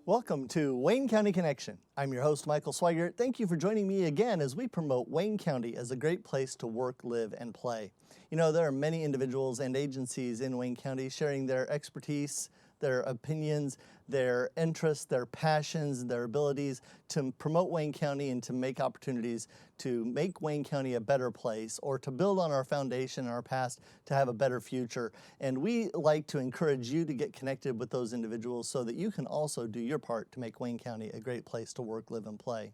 Welcome to Wayne County Connection. I'm your host, Michael Sweigart. Thank you for joining me again as we promote Wayne County as a great place to work, live, and play. You know, there are many individuals and agencies in Wayne County sharing their expertise, their opinions, their interests, their passions, their abilities to promote Wayne County and to make opportunities to make Wayne County a better place or to build on our foundation and our past to have a better future. And we like to encourage you to get connected with those individuals so that you can also do your part to make Wayne County a great place to work, live, and play.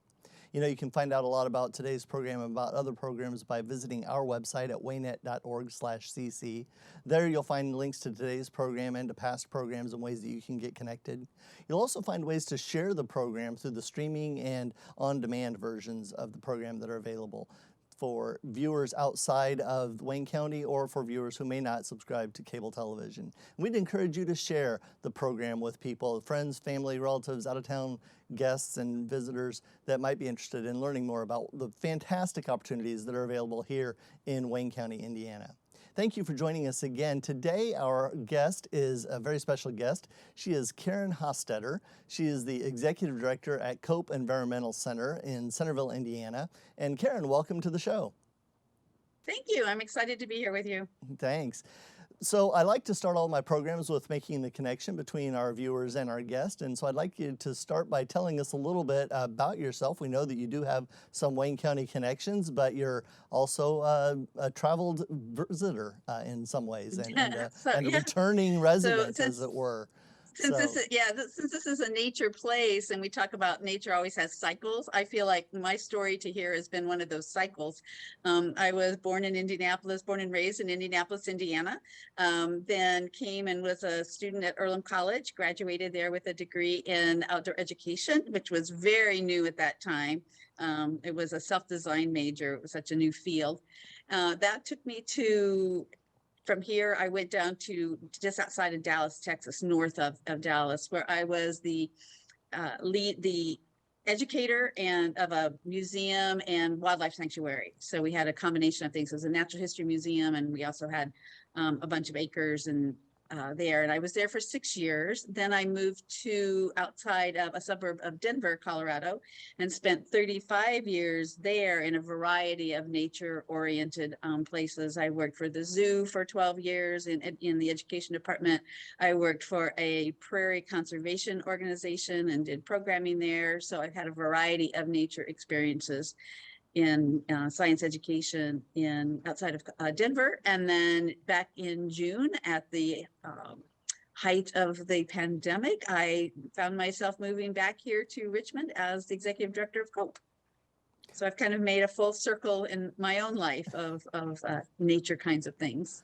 You know, you can find out a lot about today's program and about other programs by visiting our website at waynet.org/cc. There you'll find links to today's program and to past programs and ways that you can get connected. You'll also find ways to share the program through the streaming and on-demand versions of the program that are available for viewers outside of Wayne County or for viewers who may not subscribe to cable television. We'd encourage you to share the program with people, friends, family, relatives, out-of-town guests and visitors that might be interested in learning more about the fantastic opportunities that are available here in Wayne County, Indiana. Thank you for joining us again. Today, our guest is a very special guest. She is Karin Hostetter. She is the Executive Director at Cope Environmental Center in Centerville, Indiana. And Karin, welcome to the show. Thank you. I'm excited to be here with you. Thanks. So I like to start all my programs with making the connection between our viewers and our guest. And so I'd like you to start by telling us a little bit about yourself. We know that you do have some Wayne County connections, but you're also a traveled visitor in some ways and a returning resident, as it were. Since this is a nature place and we talk about nature always has cycles, I feel like my story to here has been one of those cycles. I was born in Indianapolis, born and raised in Indianapolis, Indiana, then came and was a student at Earlham College, graduated there with a degree in outdoor education, which was very new at that time. It was a self-design major. It was such a new field. That took me to From here, I went down to just outside of Dallas, Texas, north of Dallas, where I was the educator of a museum and wildlife sanctuary. So we had a combination of things. It was a natural history museum, and we also had a bunch of acres and there. And I was there for 6 years. Then I moved to outside of a suburb of Denver, Colorado, and spent 35 years there in a variety of nature-oriented places. I worked for the zoo for 12 years in the education department. I worked for a prairie conservation organization and did programming there. So I've had a variety of nature experiences in science education outside of Denver. And then back in June at the height of the pandemic, I found myself moving back here to Richmond as the executive director of Cope. So I've kind of made a full circle in my own life of nature kinds of things.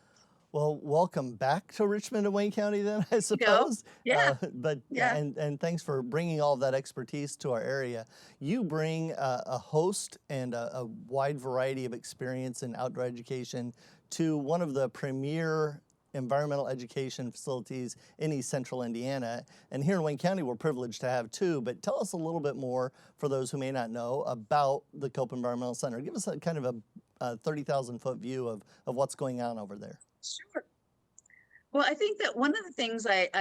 Well, welcome back to Richmond and Wayne County then, I suppose. Yeah. And thanks for bringing all of that expertise to our area. You bring a host and a wide variety of experience in outdoor education to one of the premier environmental education facilities in East Central Indiana. And here in Wayne County, we're privileged to have two, but tell us a little bit more for those who may not know about the Cope Environmental Center. Give us a kind of a 30,000-foot view of what's going on over there. Sure. Well, I think that one of the things that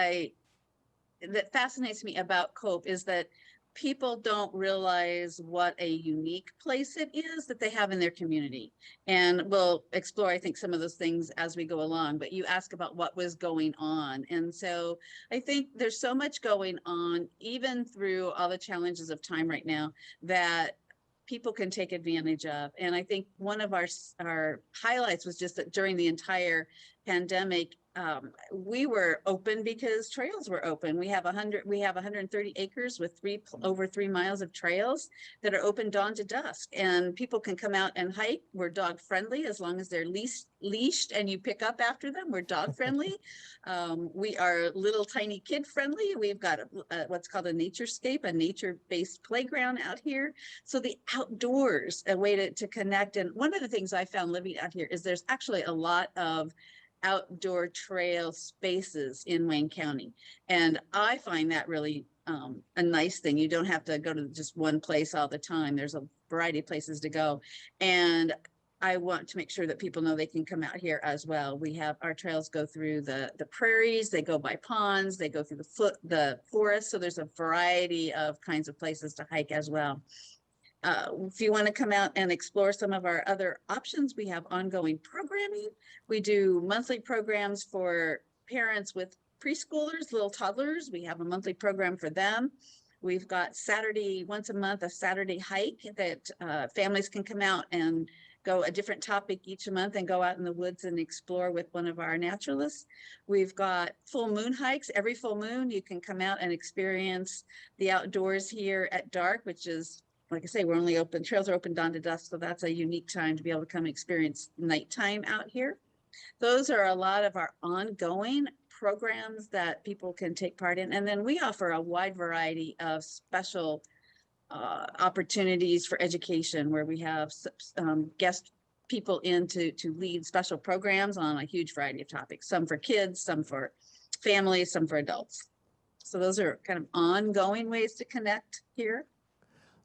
fascinates me about Cope is that people don't realize what a unique place it is that they have in their community. And we'll explore, I think, some of those things as we go along. But you ask about what was going on. And so I think there's so much going on, even through all the challenges of time right now, that people can take advantage of. And I think one of our highlights was just that during the entire pandemic, we were open because trails were open. We have 130 acres with over 3 miles of trails that are open dawn to dusk, and people can come out and hike. We're dog friendly as long as they're leashed and you pick up after them. We're dog friendly. We are little tiny kid friendly. We've got what's called a naturescape, a nature-based playground out here. So the outdoors, a way to connect. And one of the things I found living out here is there's actually a lot of outdoor trail spaces in Wayne County. And I find that really a nice thing. You don't have to go to just one place all the time. There's a variety of places to go. And I want to make sure that people know they can come out here as well. We have our trails go through the prairies, they go by ponds, they go through the forest. So there's a variety of kinds of places to hike as well. If you want to come out and explore some of our other options, we have ongoing programming. We do monthly programs for parents with preschoolers, little toddlers. We have a monthly program for them. We've got once a month, a Saturday hike that families can come out and go a different topic each month and go out in the woods and explore with one of our naturalists. We've got full moon hikes. Every full moon, you can come out and experience the outdoors here at dark, which is, like I say, trails are open dawn to dusk, so that's a unique time to be able to come experience nighttime out here. Those are a lot of our ongoing programs that people can take part in. And then we offer a wide variety of special opportunities for education, where we have guest people in to lead special programs on a huge variety of topics, some for kids, some for families, some for adults. So those are kind of ongoing ways to connect here.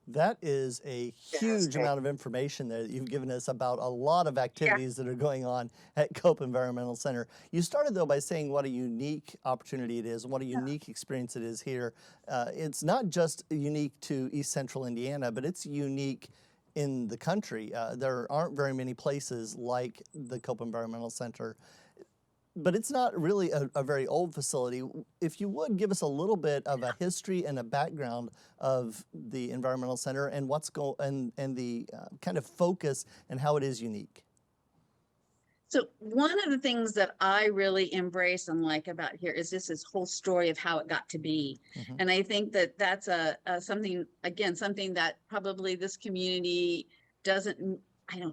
That is a huge amount of information there that you've given us about a lot of activities that are going on at Cope Environmental Center. You started, though, by saying what a unique opportunity it is and what a unique experience it is here. It's not just unique to East Central Indiana, but it's unique in the country. There aren't very many places like the Cope Environmental Center. But it's not really a very old facility. If you would give us a little bit of a history and a background of the Environmental Center and and the kind of focus and how it is unique. So one of the things that I really embrace and like about here is this whole story of how it got to be. Mm-hmm. And I think that that's something that probably this community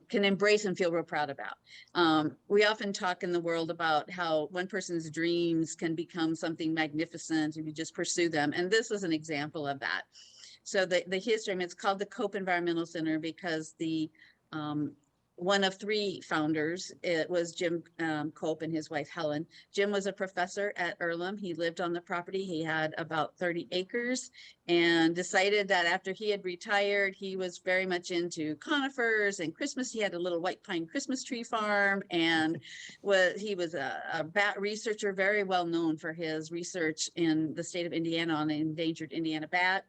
can embrace and feel real proud about. We often talk in the world about how one person's dreams can become something magnificent if you just pursue them. And this is an example of that. So the history, it's called the Cope Environmental Center because one of three founders, it was Jim Cope and his wife Helen. Jim was a professor at Earlham. He lived on the property. He had about 30 acres and decided that after he had retired, he was very much into conifers and Christmas. He had a little white pine Christmas tree farm, and he was a bat researcher, very well known for his research in the state of Indiana on the endangered Indiana bat.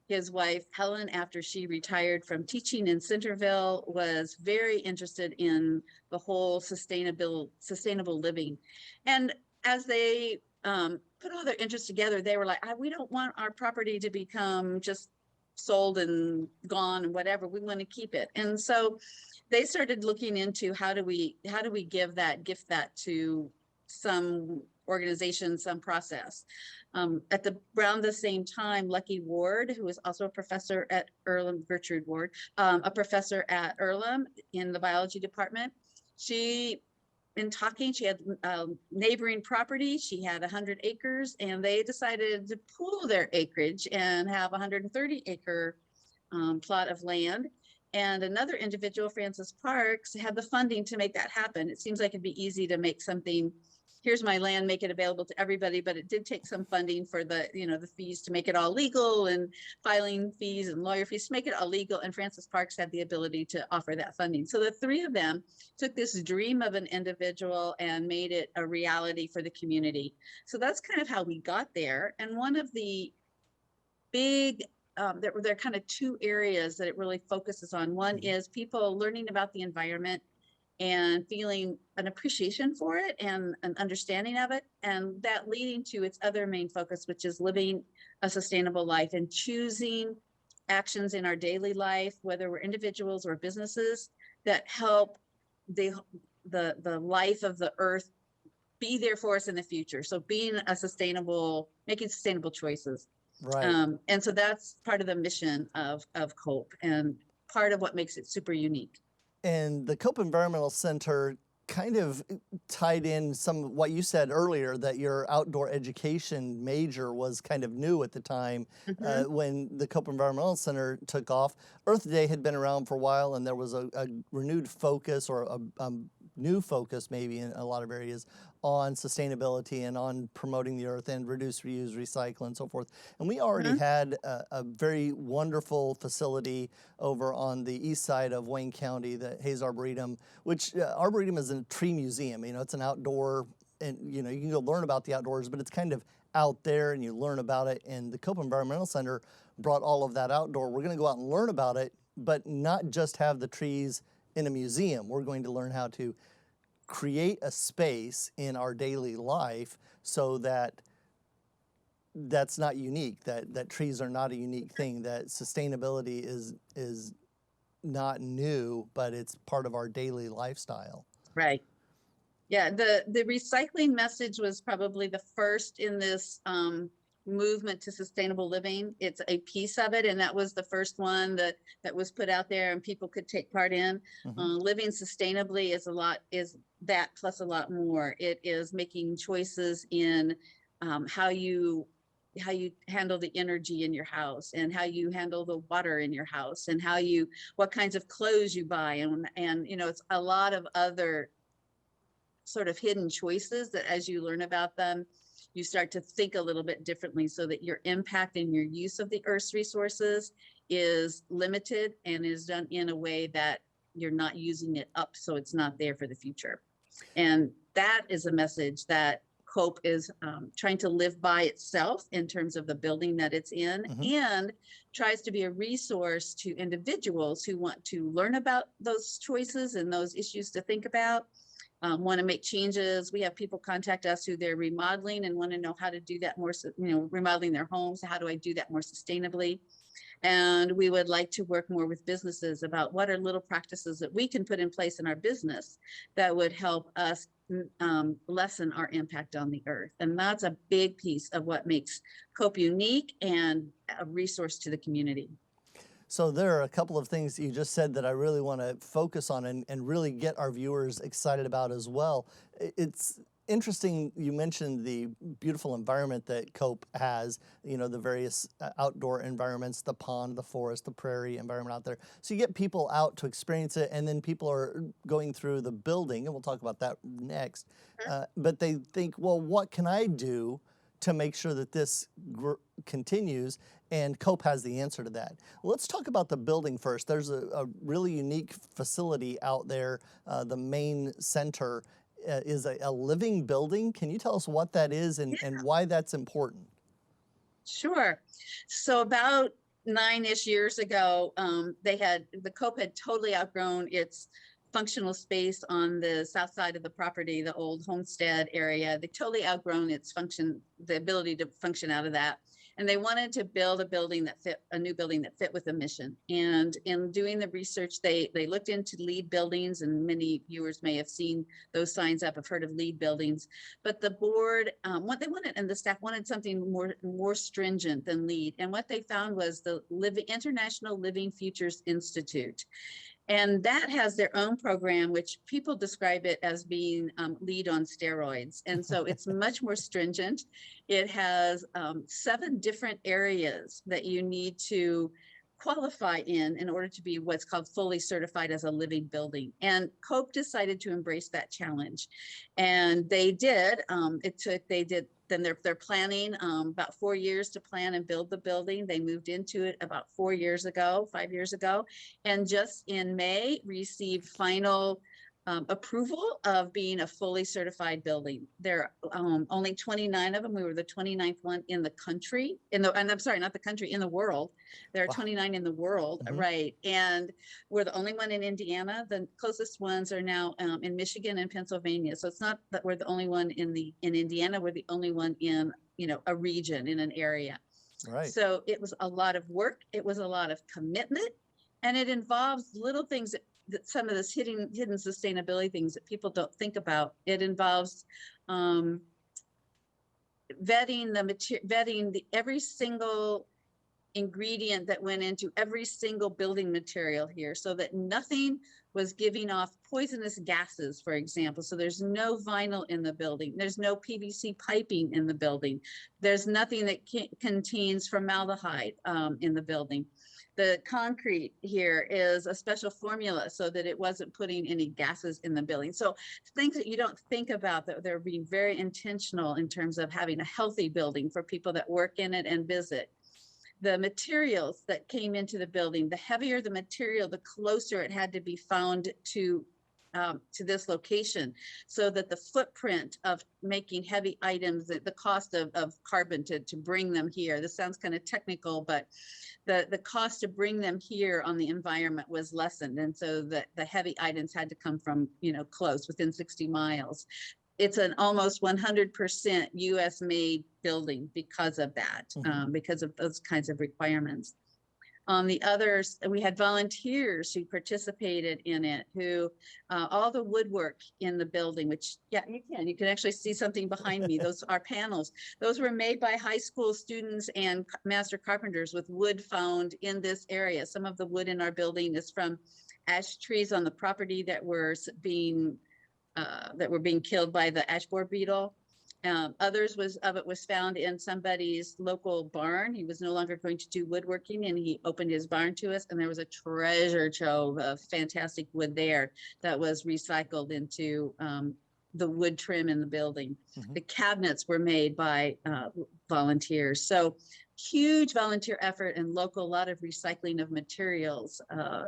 His wife, Helen, after she retired from teaching in Centerville, was very interested in the whole sustainable living. And as they put all their interests together, they were like, we don't want our property to become just sold and gone and whatever. We want to keep it. And so they started looking into how do we gift that to some organization, some process. Around the same time, Lucky Ward, who was also a professor at Earlham, Gertrude Ward, a professor at Earlham in the biology department, she had neighboring property. She had 100 acres, and they decided to pool their acreage and have a 130-acre plot of land. And another individual, Francis Parks, had the funding to make that happen. It seems like it'd be easy to make something, here's my land, make it available to everybody, but it did take some funding for the fees to make it all legal, and filing fees and lawyer fees to make it all legal. And Francis Parks had the ability to offer that funding. So the three of them took this dream of an individual and made it a reality for the community. So that's kind of how we got there. And one of the big there are kind of two areas that it really focuses on. One is people learning about the environment and feeling an appreciation for it and an understanding of it, and that leading to its other main focus, which is living a sustainable life and choosing actions in our daily life, whether we're individuals or businesses, that help the life of the earth be there for us in the future. So making sustainable choices. Right. And so that's part of the mission of COPE and part of what makes it super unique. And the Cope Environmental Center kind of tied in some of what you said earlier, that your outdoor education major was kind of new at the time. When the Cope Environmental Center took off. Earth Day had been around for a while, and there was a renewed focus or a new focus maybe in a lot of areas on sustainability and on promoting the earth and reduce, reuse, recycle, and so forth. And we already had a very wonderful facility over on the east side of Wayne County, the Hayes Arboretum, which Arboretum is a tree museum. You know, it's an outdoor, and you know, you can go learn about the outdoors, but it's kind of out there and you learn about it. And the Cope Environmental Center brought all of that outdoor. We're going to go out and learn about it, but not just have the trees in a museum. We're going to learn how to create a space in our daily life so that that's not unique, that trees are not a unique thing, that sustainability is not new, but it's part of our daily lifestyle. Right. Yeah, the recycling message was probably the first in this movement to sustainable living. It's a piece of it, and that was the first one that was put out there and people could take part in. Living sustainably is that plus a lot more. It is making choices in how you handle the energy in your house, and how you handle the water in your house, and what kinds of clothes you buy, and you know, it's a lot of other sort of hidden choices that as you learn about them, you start to think a little bit differently, so that your impact and your use of the Earth's resources is limited and is done in a way that you're not using it up so it's not there for the future. And that is a message that COPE is trying to live by itself in terms of the building that it's in, and tries to be a resource to individuals who want to learn about those choices and those issues to think about. Want to make changes. We have people contact us who they're remodeling and want to know how to do that more, you know, remodeling their homes. How do I do that more sustainably? And we would like to work more with businesses about what are little practices that we can put in place in our business that would help us lessen our impact on the earth. And that's a big piece of what makes COPE unique and a resource to the community. So there are a couple of things that you just said that I really want to focus on and really get our viewers excited about as well. It's interesting you mentioned the beautiful environment that COPE has, you know, the various outdoor environments, the pond, the forest, the prairie environment out there. So you get people out to experience it, and then people are going through the building, and we'll talk about that next. But they think, well, what can I do to make sure that this continues? And COPE has the answer to that. Let's talk about the building first. There's a really unique facility out there. The main center is a living building. Can you tell us what that is and why that's important? Sure. So about 9-ish years ago, the COPE had totally outgrown its functional space on the south side of the property, the old homestead area. They totally outgrown its function, the ability to function out of that. And they wanted to build a new building that fit with the mission. And in doing the research, they looked into LEED buildings, and many viewers may have seen those signs up, have heard of LEED buildings. But the board, what they wanted, and the staff wanted something more stringent than LEED. And what they found was the International Living Futures Institute. And that has their own program, which people describe it as being LEED on steroids. And so it's much more stringent. It has 7 different areas that you need to qualify in order to be what's called fully certified as a living building. And COPE decided to embrace that challenge. And they did. Then they're planning about 4 years to plan and build the building. They moved into it about 5 years ago, and just in May received final approval of being a fully certified building. There are only 29 of them. We were the 29th one in the country, in the world. There are 29 in the world, right? And we're the only one in Indiana. The closest ones are now in Michigan and Pennsylvania. So it's not that we're the only one in Indiana. We're the only one in, you know, a region, in an area. Right. So it was a lot of work. It was a lot of commitment, and it involves little things that some of this hidden sustainability things that people don't think about. It involves vetting every single ingredient that went into every single building material here, so that nothing was giving off poisonous gases, for example. So there's no vinyl in the building. There's no PVC piping in the building. There's nothing that contains formaldehyde in the building. The concrete here is a special formula so that it wasn't putting any gases in the building. So things that you don't think about, that they're being very intentional in terms of having a healthy building for people that work in it and visit. The materials that came into the building, the heavier the material, the closer it had to be found to this location, so that the footprint of making heavy items, the cost of carbon to bring them here, this sounds kind of technical, but the cost to bring them here on the environment was lessened. And so the heavy items had to come from, close, within 60 miles. It's an almost 100% US made building because of that, because of those kinds of requirements. On the others, we had volunteers who participated in it, who all the woodwork in the building, which, yeah, you can actually see something behind me. Those are panels. Those were made by high school students and master carpenters with wood found in this area. Some of the wood in our building is from ash trees on the property that were being killed by the ash borer beetle. Others of it was found in somebody's local barn. He was no longer going to do woodworking, and he opened his barn to us, and there was a treasure trove of fantastic wood there that was recycled into the wood trim in the building. The cabinets were made by volunteers. So huge volunteer effort and local, a lot of recycling of materials.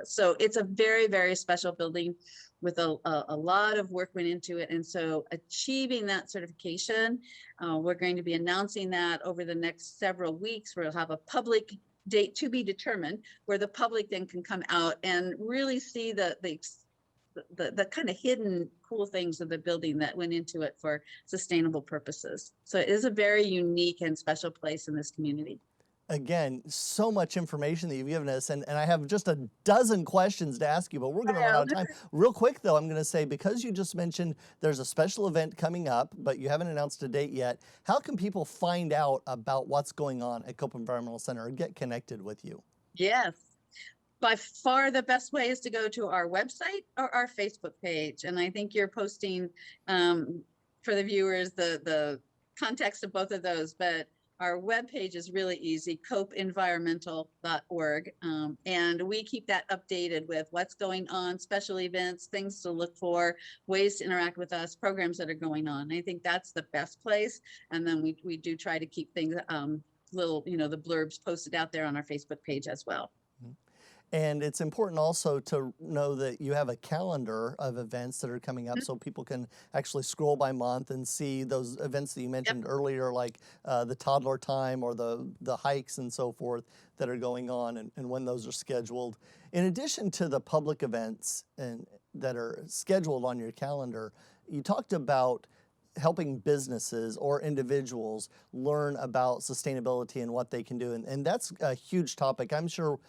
So it's a very, very special building with a lot of work went into it. And so achieving that certification, we're going to be announcing that over the next several weeks. We'll have a public date to be determined, where the public then can come out and really see the kind of hidden cool things of the building that went into it for sustainable purposes. So it is a very unique and special place in this community. Again, so much information that you've given us, and I have just a dozen questions to ask you, but we're going to run out of time. Real quick, though, I'm going to say, because you just mentioned there's a special event coming up, but you haven't announced a date yet, how can people find out about what's going on at Cope Environmental Center or get connected with you? Yes. By far the best way is to go to our website or our Facebook page. And I think you're posting for the viewers the context of both of those, but our webpage is really easy, copeenvironmental.org. And we keep that updated with what's going on, special events, things to look for, ways to interact with us, programs that are going on. I think that's the best place. And then we do try to keep things little, the blurbs posted out there on our Facebook page as well. And it's important also to know that you have a calendar of events that are coming up, so people can actually scroll by month and see those events that you mentioned earlier, like the toddler time or the hikes and so forth that are going on, and when those are scheduled. In addition to the public events that are scheduled on your calendar, you talked about helping businesses or individuals learn about sustainability and what they can do. And that's a huge topic. I'm sure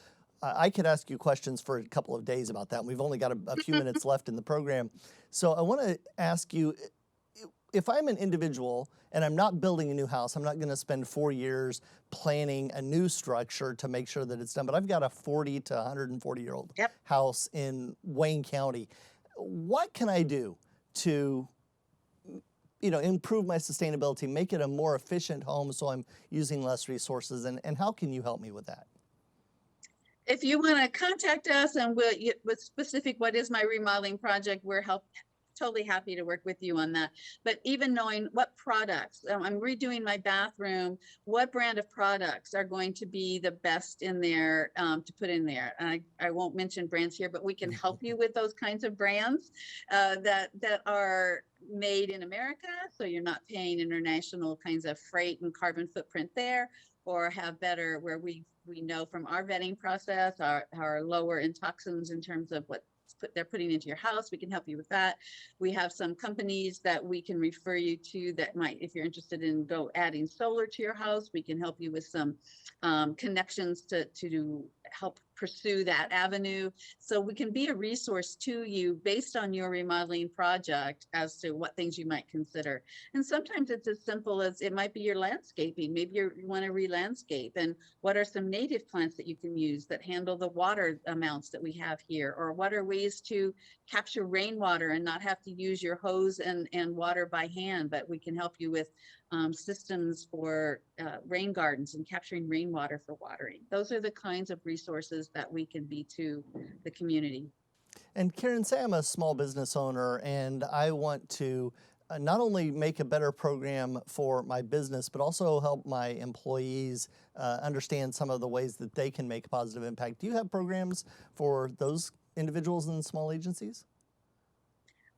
I could ask you questions for a couple of days about that. And we've only got a few minutes left in the program. So I want to ask you, if I'm an individual and I'm not building a new house, I'm not going to spend 4 years planning a new structure to make sure that it's done, but I've got a 40 to 140-year-old house in Wayne County. What can I do to improve my sustainability, make it a more efficient home so I'm using less resources, and how can you help me with that? If you want to contact us and with specific, what is my remodeling project, we're totally happy to work with you on that. But even knowing what products, I'm redoing my bathroom, what brand of products are going to be the best in there to put in there. And I won't mention brands here, but we can help you with those kinds of brands that are made in America, so you're not paying international kinds of freight and carbon footprint there, or have better, where we know from our vetting process, are lower in toxins in terms of what they're putting into your house. We can help you with that. We have some companies that we can refer you to that might, if you're interested in adding solar to your house, we can help you with some connections to help pursue that avenue. So we can be a resource to you based on your remodeling project as to what things you might consider. And sometimes it's as simple as it might be your landscaping. Maybe you want to re-landscape, and what are some native plants that you can use that handle the water amounts that we have here? Or what are ways to capture rainwater and not have to use your hose and water by hand, but we can help you with systems for rain gardens and capturing rainwater for watering. Those are the kinds of resources that we can be to the community. And Karin, say I'm a small business owner and I want to not only make a better program for my business, but also help my employees understand some of the ways that they can make a positive impact. Do you have programs for those individuals and small agencies?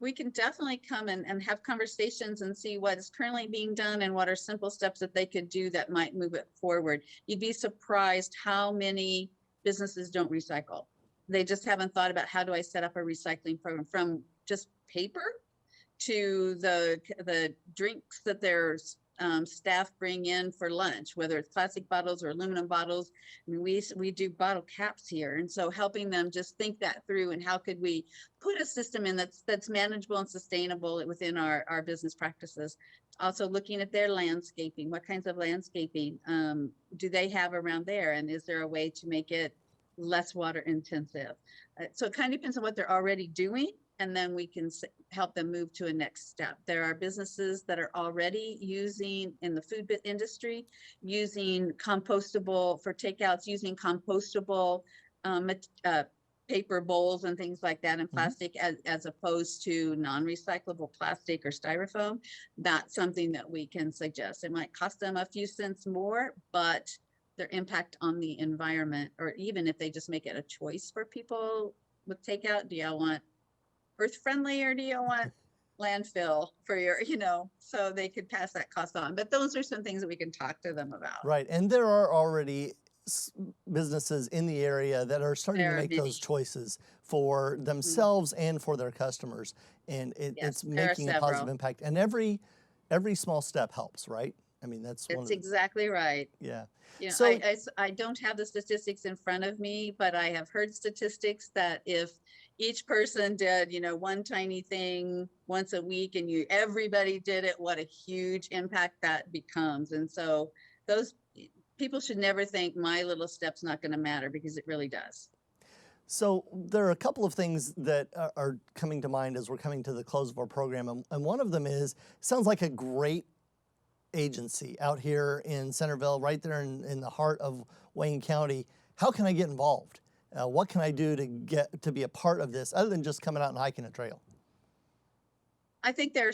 We can definitely come and have conversations and see what is currently being done and what are simple steps that they could do that might move it forward. You'd be surprised how many businesses don't recycle. They just haven't thought about, how do I set up a recycling program, from just paper to the drinks that their staff bring in for lunch, whether it's plastic bottles or aluminum bottles. I mean, we do bottle caps here, and so helping them just think that through, and how could we put a system in that's manageable and sustainable within our business practices. Also looking at their landscaping, what kinds of landscaping do they have around there, and is there a way to make it less water intensive? So it kind of depends on what they're already doing, and then we can help them move to a next step. There are businesses that are already using, in the food industry, using compostable for takeouts, using compostable paper bowls and things like that, and plastic, as opposed to non-recyclable plastic or styrofoam. That's something that we can suggest. It might cost them a few cents more, but their impact on the environment, or even if they just make it a choice for people with takeout, do y'all want earth friendly or do you want landfill for your, so they could pass that cost on. But those are some things that we can talk to them about. Right, and there are already businesses in the area that are starting to make those choices for themselves and for their customers, and it's making a positive impact. And every small step helps, right? I mean, that's exactly right. Yeah. So I don't have the statistics in front of me, but I have heard statistics that if each person did, one tiny thing once a week, and everybody did it, what a huge impact that becomes. And so those people should never think my little step's not going to matter, because it really does. So there are a couple of things that are coming to mind as we're coming to the close of our program. And one of them is, sounds like a great agency out here in Centerville, right there in the heart of Wayne County. How can I get involved? What can I do to be a part of this, other than just coming out and hiking a trail? I think you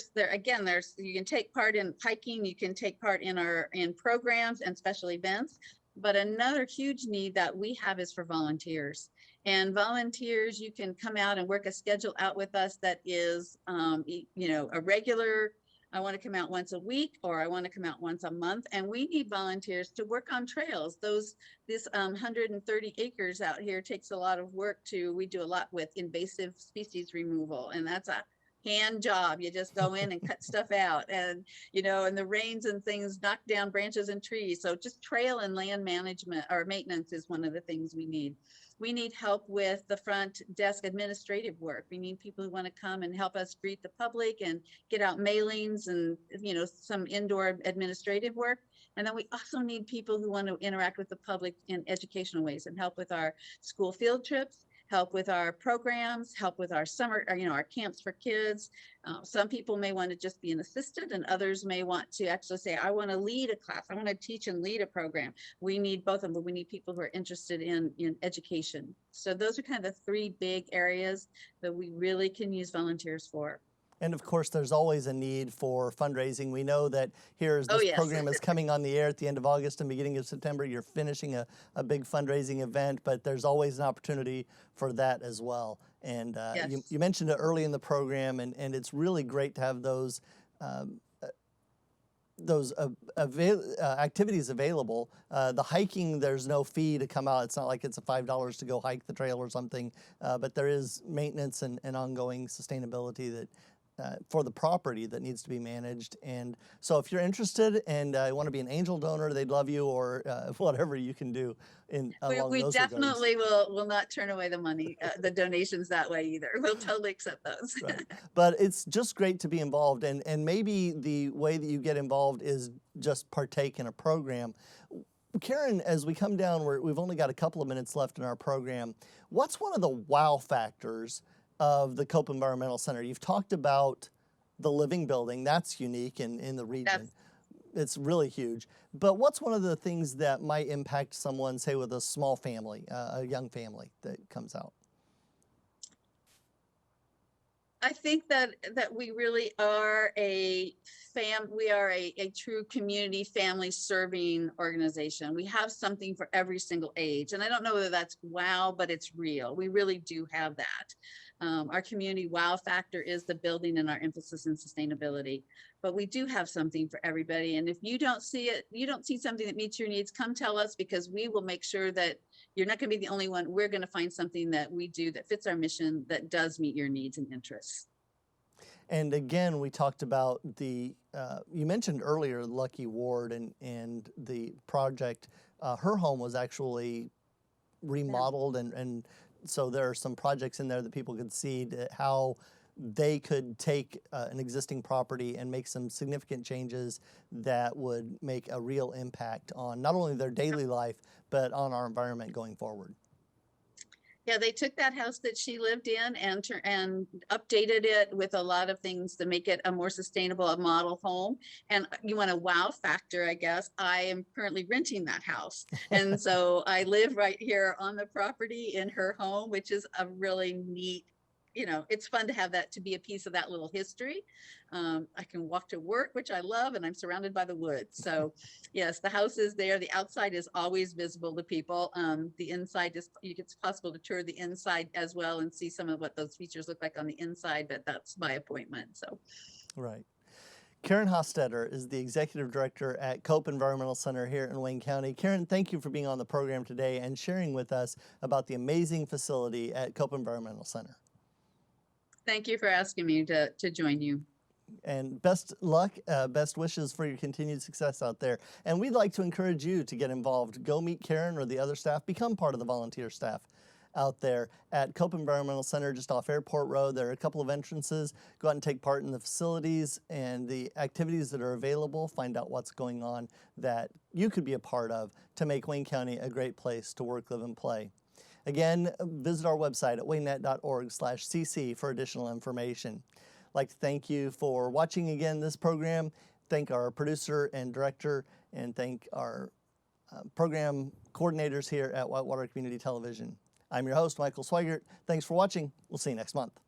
can take part in hiking, you can take part in programs and special events, but another huge need that we have is for volunteers. And volunteers, you can come out and work a schedule out with us that is, a regular, I want to come out once a week, or I want to come out once a month. And we need volunteers to work on trails. This 130 acres out here takes a lot of work we do a lot with invasive species removal, and that's a hand job. You just go in and cut stuff out, and and the rains and things knock down branches and trees. So just trail and land management or maintenance is one of the things we need. We need help with the front desk administrative work. We need people who want to come and help us greet the public and get out mailings and some indoor administrative work. And then we also need people who want to interact with the public in educational ways and help with our school field trips, help with our programs, help with our summer, our camps for kids. Some people may want to just be an assistant, and others may want to actually say, I want to lead a class. I want to teach and lead a program. We need both of them, but we need people who are interested in education. So those are kind of the three big areas that we really can use volunteers for. And of course, there's always a need for fundraising. We know that here, as this program is coming on the air at the end of August and beginning of September, you're finishing a big fundraising event, but there's always an opportunity for that as well. And you mentioned it early in the program, and it's really great to have those activities available. The hiking, there's no fee to come out. It's not like it's a $5 to go hike the trail or something, but there is maintenance and ongoing sustainability for the property that needs to be managed. And so if you're interested and want to be an angel donor, they'd love you, or whatever you can do along We those definitely regards. will not turn away the money, the donations that way either. We'll totally accept those. Right. But it's just great to be involved, and maybe the way that you get involved is just partake in a program. Karin, as we come down, we've only got a couple of minutes left in our program. What's one of the wow factors of the Cope Environmental Center? You've talked about the living building. That's unique in the region. It's really huge. But what's one of the things that might impact someone, say, with a small family, a young family that comes out? I think that we really are a true community family serving organization. We have something for every single age. And I don't know whether that's wow, but it's real. We really do have that. Our community wow factor is the building and our emphasis in sustainability. But we do have something for everybody. And if you don't see it, you don't see something that meets your needs, come tell us, because we will make sure that you're not going to be the only one. We're going to find something that we do that fits our mission, that does meet your needs and interests. And again, we talked about you mentioned earlier Lucky Ward and the project. Her home was actually remodeled, and so there are some projects in there that people could see how they could take an existing property and make some significant changes that would make a real impact on not only their daily life, but on our environment going forward. Yeah, they took that house that she lived in and updated it with a lot of things to make it a more sustainable model home. And you want a wow factor, I guess. I am currently renting that house. And so I live right here on the property in her home, which is a really neat, it's fun to have that, to be a piece of that little history. I can walk to work, which I love, and I'm surrounded by the woods. So yes, the house is there. The outside is always visible to people. The inside it's possible to tour the inside as well and see some of what those features look like on the inside, but that's by appointment. So. Right. Karin Hostetter is the Executive Director at Cope Environmental Center here in Wayne County. Karin, thank you for being on the program today and sharing with us about the amazing facility at Cope Environmental Center. Thank you for asking me to join you. And best luck, best wishes for your continued success out there. And we'd like to encourage you to get involved. Go meet Karin or the other staff. Become part of the volunteer staff out there at Cope Environmental Center, just off Airport Road. There are a couple of entrances. Go out and take part in the facilities and the activities that are available. Find out what's going on that you could be a part of to make Wayne County a great place to work, live, and play. Again, visit our website at waynet.org/cc for additional information. I'd like to thank you for watching again this program. Thank our producer and director, and thank our program coordinators here at Whitewater Community Television. I'm your host, Michael Sweigart. Thanks for watching. We'll see you next month.